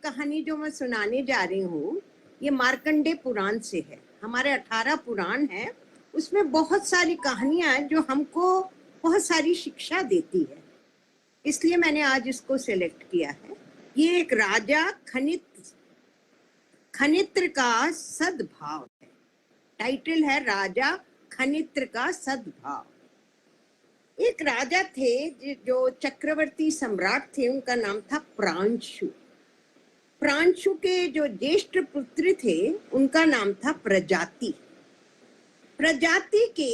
कहानी जो मैं सुनाने जा रही हूँ ये मार्कंडे पुराण से है। हमारे 18 पुराण है, उसमें बहुत सारी कहानियां हैं जो हमको बहुत सारी शिक्षा देती है, इसलिए मैंने आज इसको सिलेक्ट किया है। ये एक राजा खनित्र का सद्भाव है। टाइटल है राजा खनित्र का सद्भाव। एक राजा थे जो चक्रवर्ती सम्राट थे, उनका नाम था प्रांशु। प्रांशु के जो ज्येष्ठ पुत्र थे उनका नाम था प्रजाति। प्रजाति के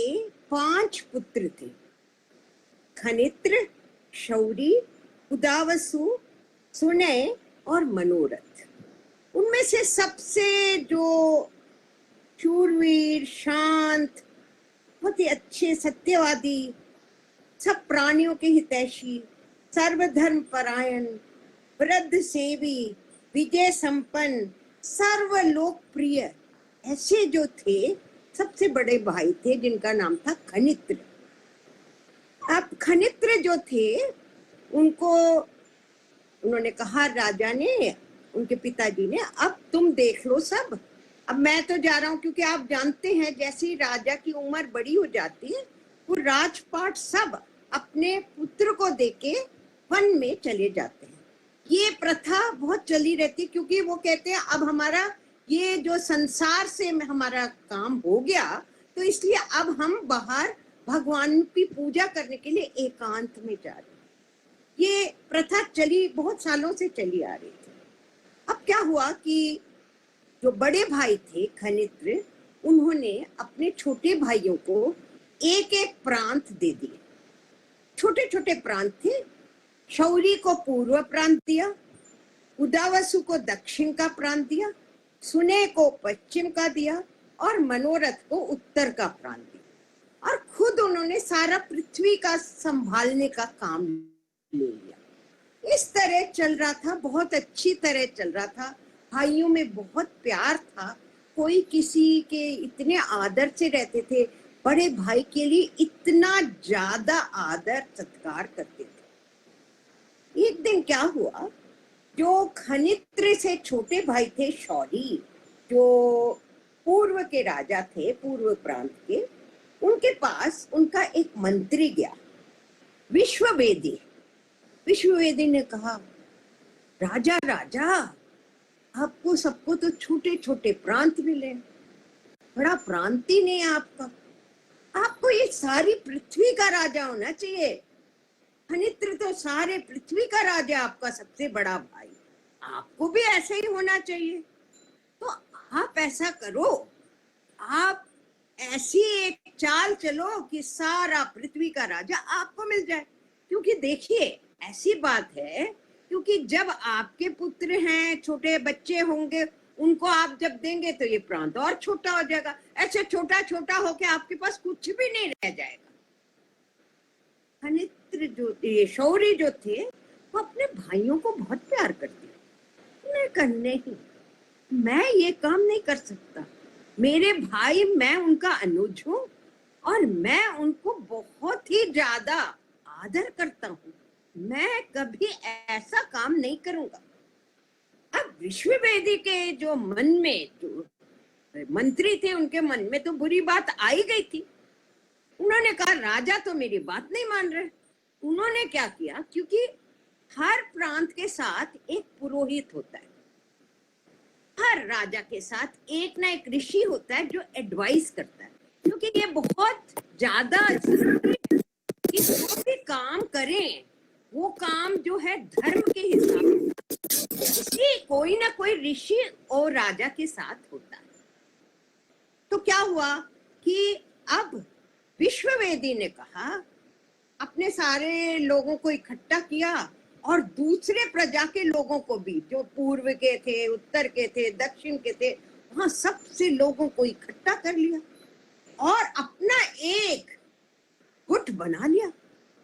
5 पुत्र थे, खनित्र, शौरी, उदावसु, सुनय और मनोरथ। उनमें से सबसे जो शूरवीर, शांत, बहुत ही अच्छे, सत्यवादी, सब प्राणियों के हितैषी, सर्वधर्म परायण, वृद्ध सेवी, विजय संपन्न, सर्व लोकप्रिय, ऐसे जो थे सबसे बड़े भाई थे जिनका नाम था खनित्र। अब खनित्र जो थे उन्होंने कहा, राजा ने, उनके पिताजी ने, अब तुम देख लो सब, अब मैं तो जा रहा हूँ, क्योंकि आप जानते हैं जैसे ही राजा की उम्र बड़ी हो जाती है वो राजपाट सब अपने पुत्र को देके वन में चले जाते हैं। ये प्रथा बहुत चली रहती, क्योंकि वो कहते हैं अब हमारा ये जो संसार से हमारा काम हो गया, तो इसलिए अब हम बाहर भगवान की पूजा करने के लिए एकांत में जा रहे हैं। ये प्रथा चली, बहुत सालों से चली आ रही थी। अब क्या हुआ कि जो बड़े भाई थे खनित्र, उन्होंने अपने छोटे भाइयों को एक एक प्रांत दे दिए। छोटे छोटे प्रांत थे। शौरी को पूर्व प्रांत दिया, उदावसु को दक्षिण का प्रांत दिया, सुने को पश्चिम का दिया और मनोरथ को उत्तर का प्रांत दिया। और खुद उन्होंने सारा पृथ्वी का संभालने का काम ले लिया। इस तरह चल रहा था, बहुत अच्छी तरह चल रहा था। भाइयों में बहुत प्यार था, कोई किसी के इतने आदर से रहते थे, बड़े भाई के लिए इतना ज्यादा आदर सत्कार करते थे। एक दिन क्या हुआ, जो खनित्र से छोटे भाई थे शौरी, जो पूर्व के राजा थे, पूर्व प्रांत के, उनके पास उनका एक मंत्री गया, विश्ववेदी। विश्ववेदी ने कहा, राजा राजा, आपको सबको तो छोटे छोटे प्रांत मिले, बड़ा प्रांति नहीं आपका, आपको ये सारी पृथ्वी का राजा होना चाहिए। खनित्र तो सारे पृथ्वी का राजा, आपका सबसे बड़ा भाई, आपको भी ऐसे ही होना चाहिए। तो आप ऐसा करो, आप ऐसी एक चाल चलो कि सारा पृथ्वी का राजा आपको मिल जाए। क्योंकि देखिए ऐसी बात है, क्योंकि जब आपके पुत्र हैं, छोटे बच्चे होंगे, उनको आप जब देंगे तो ये प्रांत और छोटा हो जाएगा, ऐसे छोटा छोटा होके आपके पास कुछ भी नहीं रह जाएगा। खनित्र जो ये शौरी जो थे, वो अपने भाइयों को बहुत प्यार करते। उन्हें कहा, नहीं, मैं ये काम नहीं कर सकता, मेरे भाई, मैं उनका अनुज हूँ और मैं उनको बहुत ही ज्यादा आदर करता हूँ, मैं कभी ऐसा काम नहीं करूंगा। अब विश्ववेदी के जो मन में, जो मंत्री थे, उनके मन में तो बुरी बात आई गई थी। उन्होंने कहा, राजा तो मेरी बात नहीं मान रहे। उन्होंने क्या किया, क्योंकि हर प्रांत के साथ एक पुरोहित होता है, हर राजा के साथ एक ना एक ऋषि होता है जो एडवाइस करता है, क्योंकि ये बहुत ज्यादा जरूरी है कि जो भी काम करें वो काम जो है धर्म के हिसाब से, कोई ना कोई ऋषि और राजा के साथ होता है। तो क्या हुआ कि अब विश्ववेदी ने कहा, अपने सारे लोगों को इकट्ठा किया और दूसरे प्रजा के लोगों को भी, जो पूर्व के थे, उत्तर के थे, दक्षिण के थे, वहां सबसे लोगों को इकट्ठा कर लिया और अपना एक गुट बना लिया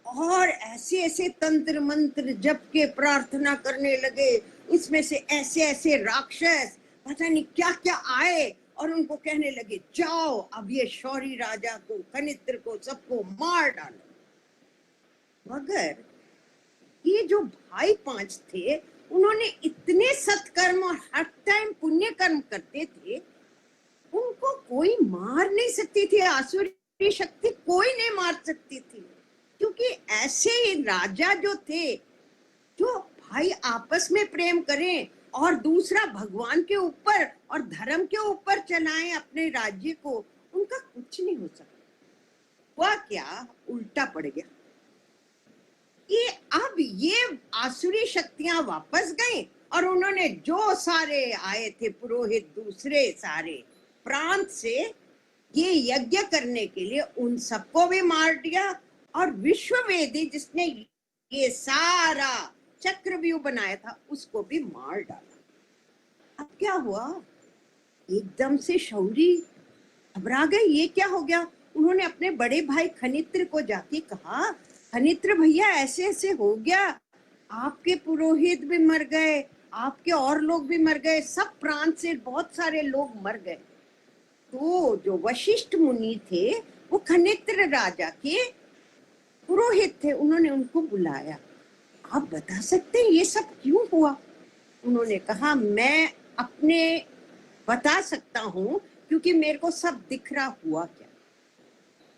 और ऐसे ऐसे तंत्र मंत्र जप के प्रार्थना करने लगे। इसमें से ऐसे ऐसे राक्षस पता नहीं क्या क्या आए और उनको कहने लगे, जाओ अब ये शौरी राजा को, खनित्र को, सबको मार डालो। मगर ये जो भाई 5 थे उन्होंने इतने सत्कर्म और हर टाइम पुण्य कर्म करते थे, उनको कोई मार नहीं सकती थी, आसुरी शक्ति कोई नहीं मार सकती थी, क्योंकि ऐसे ही राजा जो थे, जो भाई आपस में प्रेम करें और दूसरा भगवान के ऊपर और धर्म के ऊपर चलाएं अपने राज्य को, उनका कुछ नहीं हो सकता। हुआ क्या, उल्टा पड़ गया। ये अब ये आसुरी शक्तियां वापस गई और उन्होंने जो सारे आए थे पुरोहित दूसरे सारे प्रांत से ये यज्ञ करने के लिए, उन सबको भी मार दिया, और विश्ववेदी जिसने ये सारा चक्रव्यूह बनाया था उसको भी मार डाला। अब क्या हुआ, एकदम से शौरी घबरा गए, ये क्या हो गया। उन्होंने अपने बड़े भाई खनित्र को जाके कहा, खनित्र भैया ऐसे ऐसे हो गया, आपके पुरोहित भी मर गए, आपके और लोग भी मर गए, सब प्रांत से बहुत सारे लोग मर गए। तो जो वशिष्ठ मुनि थे वो खनित्र राजा के पुरोहित थे, उन्होंने उनको बुलाया, आप बता सकते हैं ये सब क्यों हुआ। उन्होंने कहा, मैं अपने बता सकता हूँ, क्योंकि मेरे को सब दिख रहा हुआ क्या।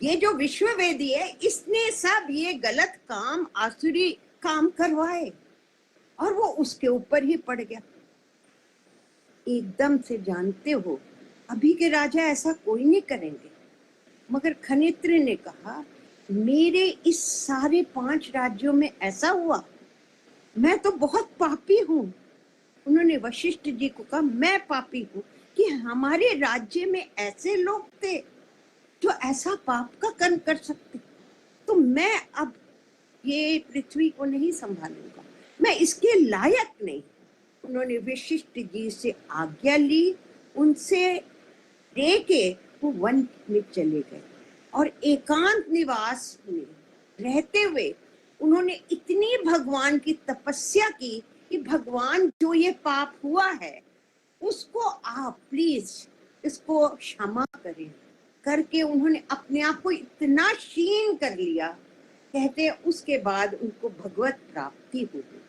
ये जो विश्ववेदी है, इसने सब ये गलत काम, आसुरी काम करवाए और वो उसके ऊपर ही पड़ गया। एकदम से जानते हो, अभी के राजा ऐसा कोई नहीं करेंगे, मगर खनित्र ने कहा, मेरे इस सारे 5 राज्यों में ऐसा हुआ, मैं तो बहुत पापी हूँ। उन्होंने वशिष्ठ जी को कहा, मैं पापी हूँ कि हमारे राज्य में ऐसे लोग थे जो ऐसा पाप का कर्म कर सकते, तो मैं अब ये पृथ्वी को नहीं संभालूंगा, मैं इसके लायक नहीं। उन्होंने वशिष्ठ जी से आज्ञा ली, उनसे लेके वो वन में चले गए और एकांत निवास में रहते हुए उन्होंने इतनी भगवान की तपस्या की कि भगवान जो ये पाप हुआ है उसको आप प्लीज इसको क्षमा करें। करके उन्होंने अपने आप को इतना क्षीण कर लिया, कहते हैं उसके बाद उनको भगवत प्राप्ति हो गई।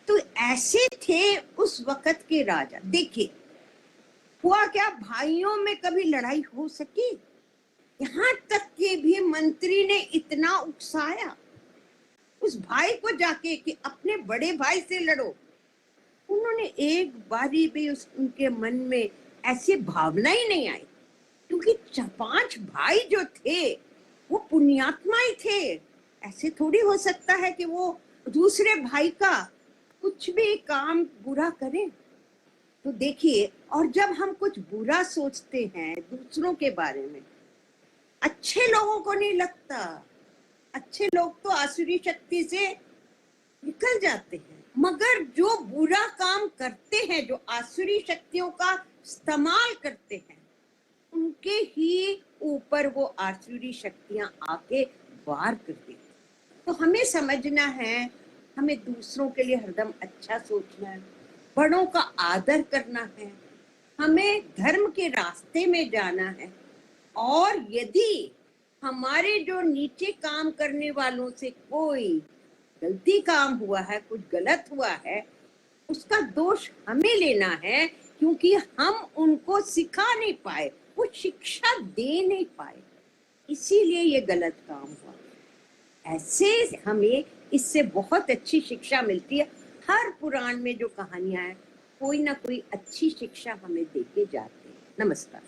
तो ऐसे थे उस वक्त के राजा। देखिए हुआ क्या, भाइयों में कभी लड़ाई हो सकी, यहाँ तक कि भी मंत्री ने इतना उकसाया उस भाई को जाके कि अपने बड़े भाई से लड़ो। उन्होंने एक बारी भी उनके मन में ऐसी भावना ही नहीं आई, क्योंकि 5 भाई जो थे वो पुण्यात्मा ही थे। ऐसे थोड़ी हो सकता है कि वो दूसरे भाई का कुछ भी काम बुरा करें। तो देखिए, और जब हम कुछ बुरा सोचते हैं दूसरों के बारे में, अच्छे लोगों को नहीं लगता, अच्छे लोग तो आसुरी शक्ति से निकल जाते हैं, मगर जो बुरा काम करते हैं, जो आसुरी शक्तियों का इस्तेमाल करते हैं, उनके ही ऊपर वो आसुरी शक्तियां आके वार करती हैं। तो हमें समझना है, हमें दूसरों के लिए हरदम अच्छा सोचना है, बड़ों का आदर करना है, हमें धर्म के रास्ते में जाना है, और यदि हमारे जो नीचे काम करने वालों से कोई गलती काम हुआ है, कुछ गलत हुआ है, उसका दोष हमें लेना है, क्योंकि हम उनको सिखा नहीं पाए, वो शिक्षा दे नहीं पाए, इसीलिए ये गलत काम हुआ। ऐसे हमें इससे बहुत अच्छी शिक्षा मिलती है। हर पुराण में जो कहानियां हैं, कोई ना कोई अच्छी शिक्षा हमें देके जाते हैं। नमस्कार।